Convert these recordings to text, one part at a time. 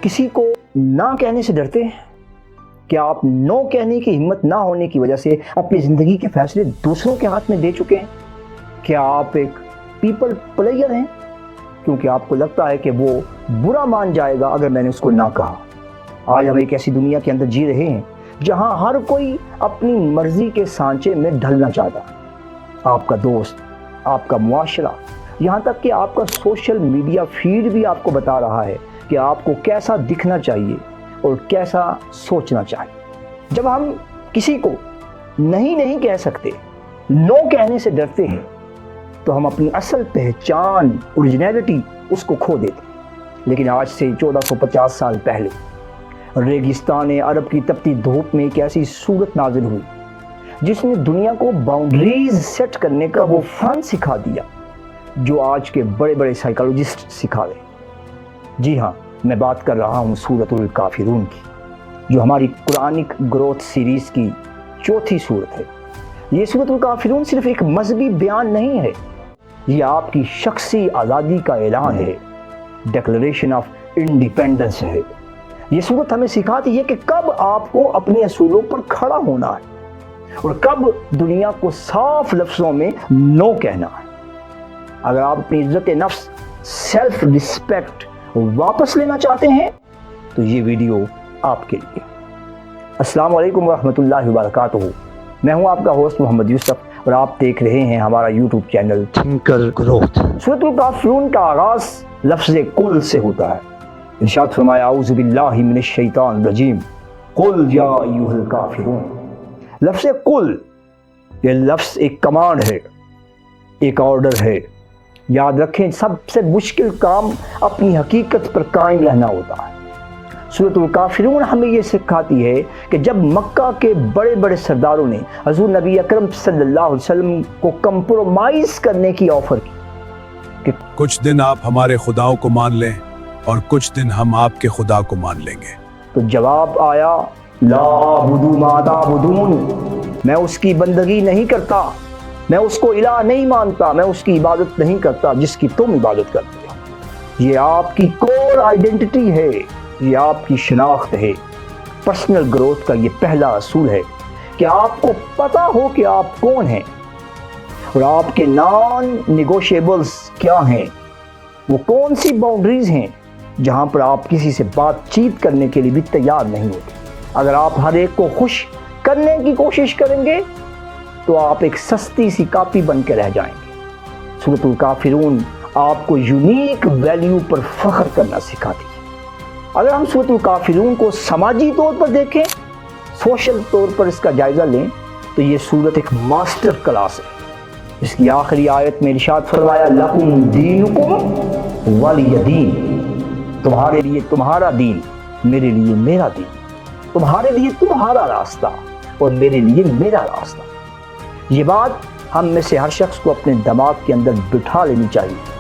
کسی کو نہ کہنے سے ڈرتے ہیں؟ کیا آپ نو کہنے کی ہمت نہ ہونے کی وجہ سے اپنی زندگی کے فیصلے دوسروں کے ہاتھ میں دے چکے ہیں؟ کیا آپ ایک پیپل پلیئر ہیں کیونکہ آپ کو لگتا ہے کہ وہ برا مان جائے گا اگر میں نے اس کو نہ کہا؟ آج ہم ایک ایسی دنیا کے اندر جی رہے ہیں جہاں ہر کوئی اپنی مرضی کے سانچے میں ڈھلنا چاہتا ہے۔ آپ کا دوست، آپ کا معاشرہ، یہاں تک کہ آپ کا سوشل میڈیا فیڈ بھی آپ کو بتا رہا ہے کہ آپ کو کیسا دکھنا چاہیے اور کیسا سوچنا چاہیے۔ جب ہم کسی کو نہیں کہہ سکتے، نو کہنے سے ڈرتے ہیں، تو ہم اپنی اصل پہچان، اوریجنلٹی اس کو کھو دیتے ہیں۔ لیکن آج سے 1450 سال پہلے ریگستان عرب کی تپتی دھوپ میں ایک ایسی صورت نازل ہوئی جس نے دنیا کو باؤنڈریز سیٹ کرنے کا وہ فن سکھا دیا جو آج کے بڑے بڑے سائیکالوجسٹ سکھا رہے ہیں۔ جی ہاں، میں بات کر رہا ہوں سورۃ الکافرون کی، جو ہماری قرآنک گروتھ سیریز کی چوتھی سورت ہے۔ یہ سورۃ الکافرون صرف ایک مذہبی بیان نہیں ہے، یہ آپ کی شخصی آزادی کا اعلان ہے، ڈیکلریشن آف انڈیپینڈنس ہے۔ یہ سورت ہمیں سکھاتی ہے کہ کب آپ کو اپنے اصولوں پر کھڑا ہونا ہے اور کب دنیا کو صاف لفظوں میں نو کہنا ہے۔ اگر آپ اپنی عزت نفس، سیلف ریسپیکٹ واپس لینا چاہتے ہیں تو یہ ویڈیو آپ کے لیے۔ السلام علیکم ورحمۃ اللہ وبرکاتہ۔ میں ہوں آپ کا ہوسٹ محمد یوسف اور آپ دیکھ رہے ہیں ہمارا یوٹیوب چینل تھنکر گروتھ۔ سورۃ الکافرون کا آغاز لفظ کل سے ہوتا ہے۔ ارشاد فرمایا اعوذ باللہ من الشیطان الرجیم قل یا ایھا الکافرون۔ لفظ کل، یہ لفظ ایک کمانڈ ہے، ایک آرڈر ہے۔ یاد رکھیں، سب سے مشکل کام اپنی حقیقت پر قائم رہنا ہوتا ہے۔ سورۃ الکافرون ہمیں یہ سکھاتی ہے کہ جب مکہ کے بڑے بڑے سرداروں نے حضور نبی اکرم صلی اللہ علیہ وسلم کو کمپرومائز کرنے کی آفر کی کہ کچھ دن آپ ہمارے خداؤں کو مان لیں اور کچھ دن ہم آپ کے خدا کو مان لیں گے، تو جواب آیا لا اعبد ما تعبدون، میں اس کی بندگی نہیں کرتا، میں اس کو الہ نہیں مانتا، میں اس کی عبادت نہیں کرتا جس کی تم عبادت کرتے ہو۔ یہ آپ کی کور آئیڈینٹی ہے، یہ آپ کی شناخت ہے۔ پرسنل گروتھ کا یہ پہلا اصول ہے کہ آپ کو پتا ہو کہ آپ کون ہیں اور آپ کے نان نیگوشیبلز کیا ہیں، وہ کون سی باؤنڈریز ہیں جہاں پر آپ کسی سے بات چیت کرنے کے لیے بھی تیار نہیں ہوتے۔ اگر آپ ہر ایک کو خوش کرنے کی کوشش کریں گے تو آپ ایک سستی سی کاپی بن کے رہ جائیں گے۔ سورۃ الکافرون آپ کو یونیک ویلیو پر فخر کرنا سکھاتی ہے۔ اگر ہم سورۃ الکافرون کو سماجی طور پر دیکھیں، سوشل طور پر اس کا جائزہ لیں، تو یہ سورت ایک ماسٹر کلاس ہے۔ اس کی آخری آیت میں ارشاد فرمایا لکم دینکم ولی دین، تمہارے لیے تمہارا دین، میرے لیے میرا دین، تمہارے لیے تمہارا راستہ اور میرے لیے میرا راستہ۔ یہ بات ہم میں سے ہر شخص کو اپنے دماغ کے اندر بٹھا لینی چاہیے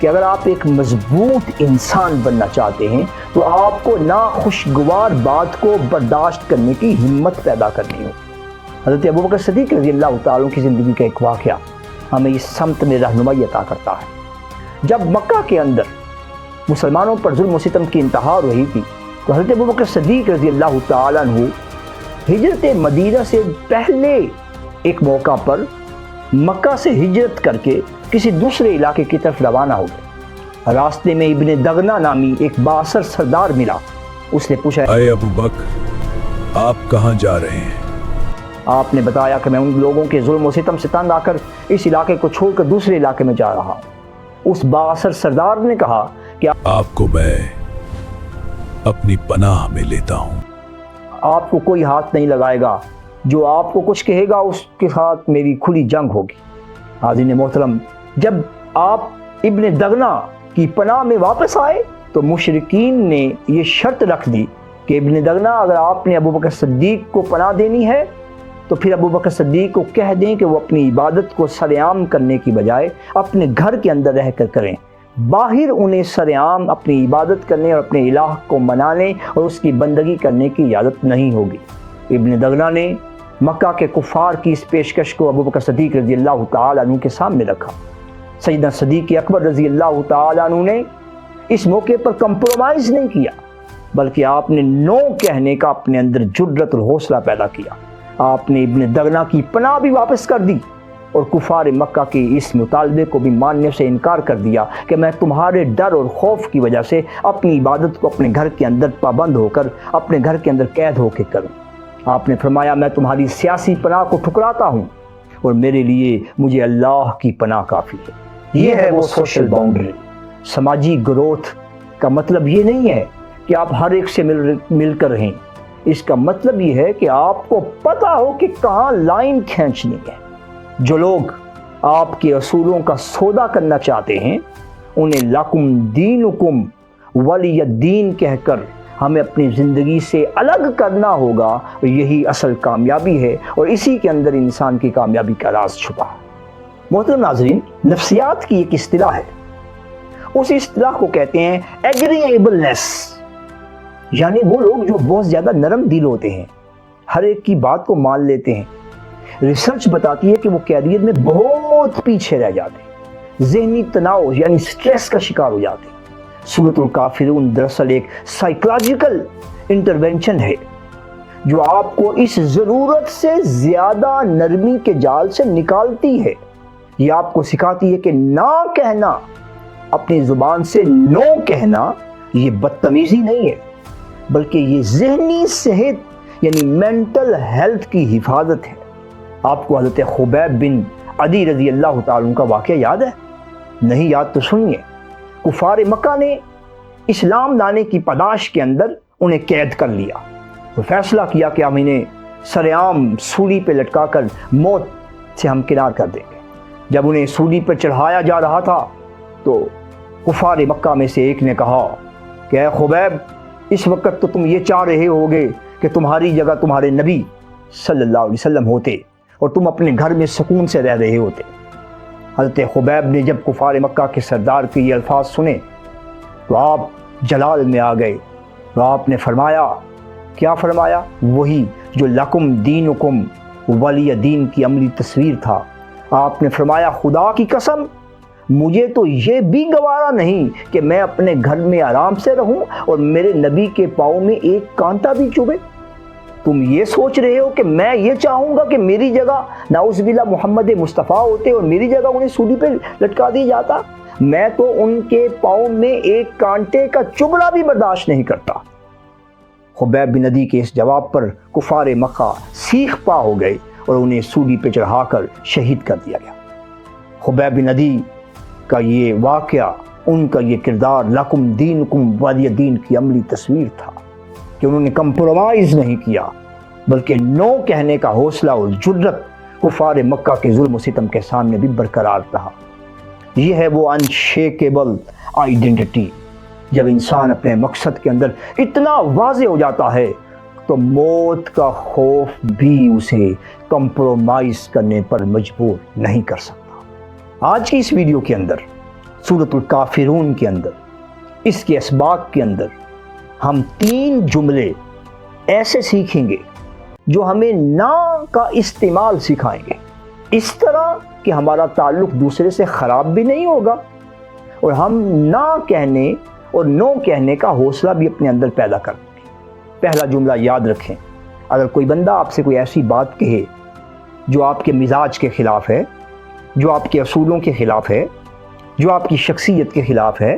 کہ اگر آپ ایک مضبوط انسان بننا چاہتے ہیں تو آپ کو ناخوشگوار بات کو برداشت کرنے کی ہمت پیدا کرنی ہو۔ حضرت ابوبکر صدیق رضی اللہ تعالیٰ کی زندگی کا ایک واقعہ ہمیں اس سمت میں رہنمائی عطا کرتا ہے۔ جب مکہ کے اندر مسلمانوں پر ظلم و ستم کی انتہا ہو رہی تھی تو حضرت ابوبکر صدیق رضی اللہ تعالیٰ عنہ ہجرت مدینہ سے پہلے ایک موقع پر مکہ سے ہجرت کر کے کسی دوسرے علاقے کی طرف روانہ ہو گئے۔ راستے میں ابن دغنہ نامی ایک بااثر سردار ملا۔ اس نے پوچھا اے ابو بکر، آپ کہاں جا رہے ہیں؟ آپ نے بتایا کہ میں ان لوگوں کے ظلم و ستم سے تنگ آ کر اس علاقے کو چھوڑ کر دوسرے علاقے میں جا رہا ہوں۔ اس بااثر سردار نے کہا کہ آپ کو میں اپنی پناہ میں لیتا ہوں۔ آپ کو کوئی ہاتھ نہیں لگائے گا، جو آپ کو کچھ کہے گا اس کے ساتھ میری کھلی جنگ ہوگی۔ حاضرین محترم، جب آپ ابن دغنہ کی پناہ میں واپس آئے تو مشرکین نے یہ شرط رکھ دی کہ ابن دغنہ اگر آپ نے ابوبکر صدیق کو پناہ دینی ہے تو پھر ابوبکر صدیق کو کہہ دیں کہ وہ اپنی عبادت کو سر عام کرنے کی بجائے اپنے گھر کے اندر رہ کر کریں، باہر انہیں سر عام اپنی عبادت کرنے اور اپنے الہ کو منانے اور اس کی بندگی کرنے کی اجازت نہیں ہوگی۔ ابن دغنہ نے مکہ کے کفار کی اس پیشکش کو ابوبکر صدیق رضی اللہ تعالیٰ عنہ کے سامنے رکھا۔ سیدنا صدیق اکبر رضی اللہ تعالیٰ عنہ نے اس موقع پر کمپرومائز نہیں کیا، بلکہ آپ نے نو کہنے کا اپنے اندر جرأت اور حوصلہ پیدا کیا۔ آپ نے ابن دغنا کی پناہ بھی واپس کر دی اور کفار مکہ کے اس مطالبے کو بھی ماننے سے انکار کر دیا کہ میں تمہارے ڈر اور خوف کی وجہ سے اپنی عبادت کو اپنے گھر کے اندر پابند ہو کر اپنے گھر کے اندر قید ہو کے کروں۔ آپ نے فرمایا میں تمہاری سیاسی پناہ کو ٹھکراتا ہوں اور میرے لیے مجھے اللہ کی پناہ کافی ہے۔ یہ ہے وہ سوشل باؤنڈری۔ سماجی گروتھ کا مطلب یہ نہیں ہے کہ آپ ہر ایک سے مل کر رہیں، اس کا مطلب یہ ہے کہ آپ کو پتہ ہو کہ کہاں لائن کھینچنی ہے۔ جو لوگ آپ کے اصولوں کا سودا کرنا چاہتے ہیں انہیں لکم دینکم ولی الدین کہہ کر ہمیں اپنی زندگی سے الگ کرنا ہوگا، اور یہی اصل کامیابی ہے اور اسی کے اندر انسان کی کامیابی کا راز چھپا ہے۔ محترم ناظرین، نفسیات کی ایک اصطلاح ہے، اس اصطلاح کو کہتے ہیں ایگریبلنس، یعنی وہ لوگ جو بہت زیادہ نرم دل ہوتے ہیں، ہر ایک کی بات کو مان لیتے ہیں۔ ریسرچ بتاتی ہے کہ وہ کیریئر میں بہت پیچھے رہ جاتے ہیں، ذہنی تناؤ یعنی سٹریس کا شکار ہو جاتے ہیں۔ سورۃ الکافرون دراصل ایک سائیکولوجیکل انٹرونشن ہے جو آپ کو اس ضرورت سے زیادہ نرمی کے جال سے نکالتی ہے۔ یہ آپ کو سکھاتی ہے کہ نہ کہنا، اپنی زبان سے نو کہنا، یہ بدتمیزی نہیں ہے بلکہ یہ ذہنی صحت یعنی مینٹل ہیلتھ کی حفاظت ہے۔ آپ کو حضرت خبیب بن عدی رضی اللہ تعالیٰ عنہ کا واقعہ یاد ہے؟ نہیں یاد تو سنیے۔ کفار مکہ نے اسلام لانے کی پاداش کے اندر انہیں قید کر لیا، تو فیصلہ کیا کہ ہم انہیں سرعام سولی پہ لٹکا کر موت سے ہم کنار کر دیں گے۔ جب انہیں سولی پر چڑھایا جا رہا تھا تو کفار مکہ میں سے ایک نے کہا کہ اے خبیب، اس وقت تو تم یہ چاہ رہے ہوگے کہ تمہاری جگہ تمہارے نبی صلی اللہ علیہ وسلم ہوتے اور تم اپنے گھر میں سکون سے رہ رہے ہوتے۔ حضرت خبیب نے جب کفار مکہ کے سردار کے یہ الفاظ سنے تو آپ جلال میں آ گئے، تو آپ نے فرمایا، کیا فرمایا؟ وہی جو لکم دینکم ولی دین کی عملی تصویر تھا۔ آپ نے فرمایا خدا کی قسم مجھے تو یہ بھی گوارا نہیں کہ میں اپنے گھر میں آرام سے رہوں اور میرے نبی کے پاؤں میں ایک کانٹا بھی چبھے۔ تم یہ سوچ رہے ہو کہ میں یہ چاہوں گا کہ میری جگہ نعوذ باللہ محمد مصطفیٰ ہوتے اور میری جگہ انہیں سولی پہ لٹکا دیا جاتا؟ میں تو ان کے پاؤں میں ایک کانٹے کا چبھنا بھی برداشت نہیں کرتا۔ خبیب بن عدی کے اس جواب پر کفار مکہ سیخ پا ہو گئے اور انہیں سولی پہ چڑھا کر شہید کر دیا گیا۔ خبیب بن عدی کا یہ واقعہ، ان کا یہ کردار لکم دینکم ولی دین کی عملی تصویر تھا کہ انہوں نے کمپرومائز نہیں کیا بلکہ نو کہنے کا حوصلہ اور جرأت کفار مکہ کے ظلم و ستم کے سامنے بھی برقرار رہا۔ یہ ہے وہ انشیکیبل آئیڈینٹی۔ جب انسان اپنے مقصد کے اندر اتنا واضح ہو جاتا ہے تو موت کا خوف بھی اسے کمپرومائز کرنے پر مجبور نہیں کر سکتا۔ آج کی اس ویڈیو کے اندر سورۃ الکافرون کے اندر اس کے اسباق کے اندر ہم 3 جملے ایسے سیکھیں گے جو ہمیں نہ کا استعمال سکھائیں گے، اس طرح کہ ہمارا تعلق دوسرے سے خراب بھی نہیں ہوگا اور ہم نہ کہنے اور نو کہنے کا حوصلہ بھی اپنے اندر پیدا کریں گے۔ پہلا جملہ یاد رکھیں، اگر کوئی بندہ آپ سے کوئی ایسی بات کہے جو آپ کے مزاج کے خلاف ہے، جو آپ کے اصولوں کے خلاف ہے، جو آپ کی شخصیت کے خلاف ہے،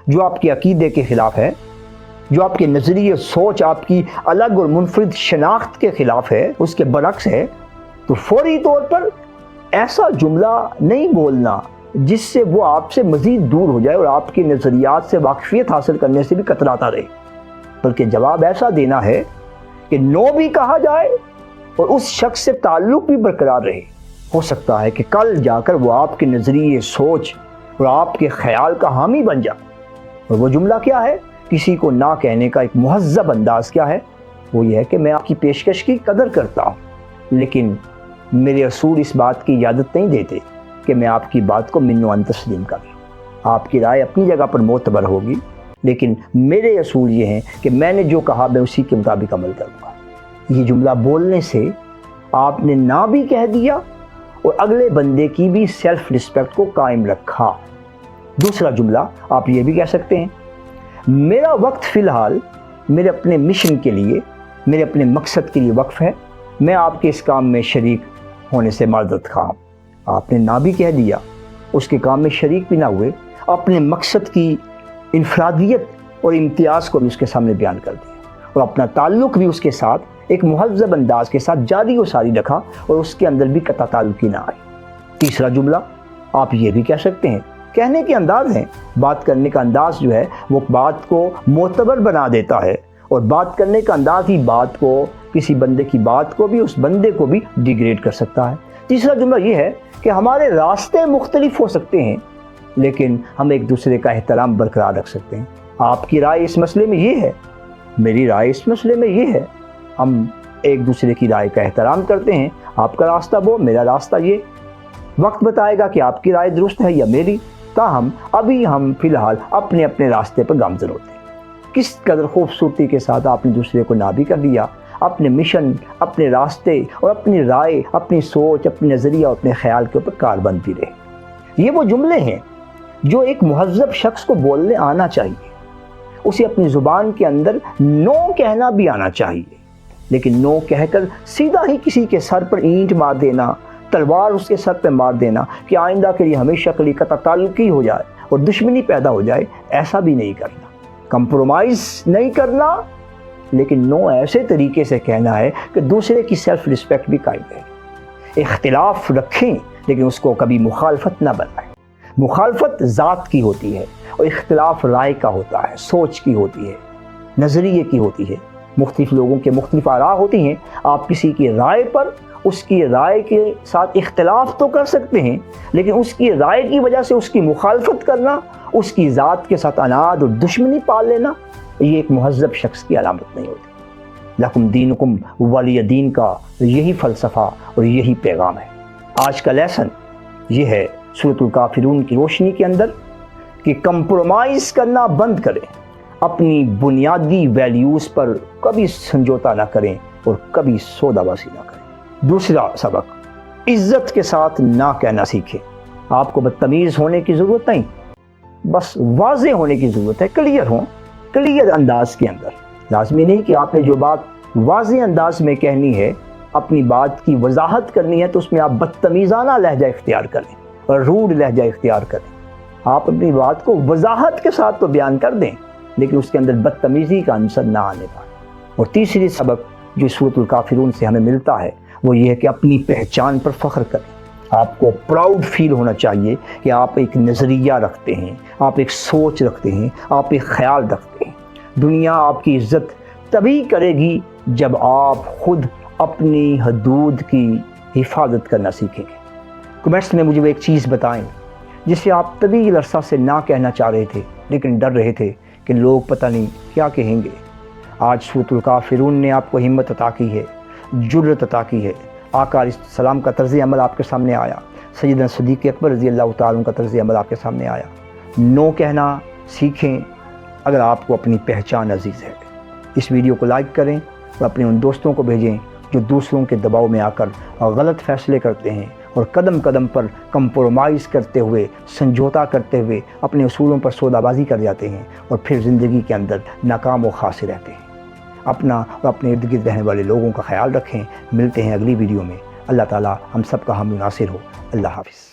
جو آپ کے عقیدے کے خلاف ہے، جو آپ کے نظریے سوچ آپ کی الگ اور منفرد شناخت کے خلاف ہے، اس کے برعکس ہے، تو فوری طور پر ایسا جملہ نہیں بولنا جس سے وہ آپ سے مزید دور ہو جائے اور آپ کے نظریات سے واقفیت حاصل کرنے سے بھی کتراتا رہے، بلکہ جواب ایسا دینا ہے کہ نو بھی کہا جائے اور اس شخص سے تعلق بھی برقرار رہے۔ ہو سکتا ہے کہ کل جا کر وہ آپ کے نظریے سوچ اور آپ کے خیال کا حامی بن جائے۔ اور وہ جملہ کیا ہے؟ کسی کو نہ کہنے کا ایک مہذب انداز کیا ہے؟ وہ یہ ہے کہ میں آپ کی پیشکش کی قدر کرتا ہوں لیکن میرے اصول اس بات کی اجازت نہیں دیتے کہ میں آپ کی بات کو من و عن تسلیم کروں۔ آپ کی رائے اپنی جگہ پر معتبر ہوگی لیکن میرے اصول یہ ہیں کہ میں نے جو کہا میں اسی کے مطابق عمل کروں گا۔ یہ جملہ بولنے سے آپ نے نہ بھی کہہ دیا اور اگلے بندے کی بھی سیلف رسپیکٹ کو قائم رکھا۔ دوسرا جملہ آپ یہ بھی کہہ سکتے ہیں، میرا وقت فی الحال میرے اپنے مشن کے لیے، میرے اپنے مقصد کے لیے وقف ہے، میں آپ کے اس کام میں شریک ہونے سے معذرت خواہ ہوں۔ آپ نے نہ بھی کہہ دیا، اس کے کام میں شریک بھی نہ ہوئے، اپنے مقصد کی انفرادیت اور امتیاز کو بھی اس کے سامنے بیان کر دیا، اور اپنا تعلق بھی اس کے ساتھ ایک مہذب انداز کے ساتھ جاری و ساری رکھا، اور اس کے اندر بھی قطع تعلقی نہ آئی۔ تیسرا جملہ آپ یہ بھی کہہ سکتے ہیں، کہنے کے انداز ہیں، بات کرنے کا انداز جو ہے وہ بات کو معتبر بنا دیتا ہے، اور بات کرنے کا انداز ہی بات کو، کسی بندے کی بات کو بھی، اس بندے کو بھی ڈیگریڈ کر سکتا ہے۔ تیسرا جملہ یہ ہے کہ ہمارے راستے مختلف ہو سکتے ہیں، لیکن ہم ایک دوسرے کا احترام برقرار رکھ سکتے ہیں۔ آپ کی رائے اس مسئلے میں یہ ہے، میری رائے اس مسئلے میں یہ ہے، ہم ایک دوسرے کی رائے کا احترام کرتے ہیں، آپ کا راستہ وہ، میرا راستہ یہ، وقت بتائے گا کہ آپ کی رائے درست ہے یا میری، تاہم ابھی ہم فی الحال اپنے اپنے راستے پر گامزن ہوتے ہیں۔ کس قدر خوبصورتی کے ساتھ آپ نے دوسرے کو نہ بھی کر دیا، اپنے مشن، اپنے راستے اور اپنی رائے، اپنی سوچ، اپنی نظریہ اور اپنے خیال کے اوپر کاربند بھی رہے۔ یہ وہ جملے ہیں جو ایک مہذب شخص کو بولنے آنا چاہیے، اسے اپنی زبان کے اندر نو کہنا بھی آنا چاہیے، لیکن نو کہہ کر سیدھا ہی کسی کے سر پر اینٹ مار دینا، تلوار اس کے سر پہ مار دینا کہ آئندہ کے لیے ہمیشہ کے لیے قطع تعلقی ہو جائے اور دشمنی پیدا ہو جائے، ایسا بھی نہیں کرنا۔ کمپرومائز نہیں کرنا، لیکن نو ایسے طریقے سے کہنا ہے کہ دوسرے کی سیلف رسپیکٹ بھی قائم رہے۔ اختلاف رکھیں لیکن اس کو کبھی مخالفت نہ بنائیں۔ مخالفت ذات کی ہوتی ہے اور اختلاف رائے کا ہوتا ہے، سوچ کی ہوتی ہے، نظریے کی ہوتی ہے۔ مختلف لوگوں کے مختلف آراء ہوتی ہیں، آپ کسی کی رائے پر، اس کی رائے کے ساتھ اختلاف تو کر سکتے ہیں، لیکن اس کی رائے کی وجہ سے اس کی مخالفت کرنا، اس کی ذات کے ساتھ عناد اور دشمنی پال لینا، یہ ایک مہذب شخص کی علامت نہیں ہوتی۔ لکم دینکم ولی دین کا یہی فلسفہ اور یہی پیغام ہے۔ آج کا لیسن یہ ہے سورۃ الکافرون کی روشنی کے اندر کہ کمپرومائز کرنا بند کریں، اپنی بنیادی ویلیوز پر کبھی سمجھوتا نہ کریں اور کبھی سودا بازی نہ کریں۔ دوسرا سبق، عزت کے ساتھ نہ کہنا سیکھیں۔ آپ کو بدتمیز ہونے کی ضرورت نہیں، بس واضح ہونے کی ضرورت ہے، کلیئر ہوں، کلیئر انداز کے اندر۔ لازمی نہیں کہ آپ نے جو بات واضح انداز میں کہنی ہے، اپنی بات کی وضاحت کرنی ہے، تو اس میں آپ بدتمیزانہ لہجہ اختیار کریں اور روڈ لہجہ اختیار کریں۔ آپ اپنی بات کو وضاحت کے ساتھ تو بیان کر دیں، لیکن اس کے اندر بدتمیزی کا عنصر نہ آنے پائے۔ اور تیسری سبق جو سورۃ الکافرون سے ہمیں ملتا ہے وہ یہ ہے کہ اپنی پہچان پر فخر کریں۔ آپ کو پراؤڈ فیل ہونا چاہیے کہ آپ ایک نظریہ رکھتے ہیں، آپ ایک سوچ رکھتے ہیں، آپ ایک خیال رکھتے ہیں۔ دنیا آپ کی عزت تبھی کرے گی جب آپ خود اپنی حدود کی حفاظت کرنا سیکھیں گے۔ کمنٹس میں مجھے وہ ایک چیز بتائیں جسے آپ طویل عرصہ سے نہ کہنا چاہ رہے تھے، لیکن ڈر رہے تھے کہ لوگ پتہ نہیں کیا کہیں گے۔ آج سورۃ الکافرون نے آپ کو ہمت عطا کی ہے، جرأت عطا کی ہے۔ آقا علیہ السلام کا طرز عمل آپ کے سامنے آیا، سیدنا صدیق اکبر رضی اللہ تعالیٰ عنہ کا طرز عمل آپ کے سامنے آیا۔ نو کہنا سیکھیں اگر آپ کو اپنی پہچان عزیز ہے۔ اس ویڈیو کو لائک کریں اور اپنے ان دوستوں کو بھیجیں جو دوسروں کے دباؤ میں آ کر غلط فیصلے کرتے ہیں اور قدم قدم پر کمپرومائز کرتے ہوئے، سمجھوتا کرتے ہوئے اپنے اصولوں پر سودا بازی کر جاتے ہیں اور پھر زندگی کے اندر ناکام و خاسر رہتے ہیں۔ اپنا اور اپنے ارد گرد رہنے والے لوگوں کا خیال رکھیں۔ ملتے ہیں اگلی ویڈیو میں۔ اللہ تعالیٰ ہم سب کا حامی و ناصر ہو۔ اللہ حافظ۔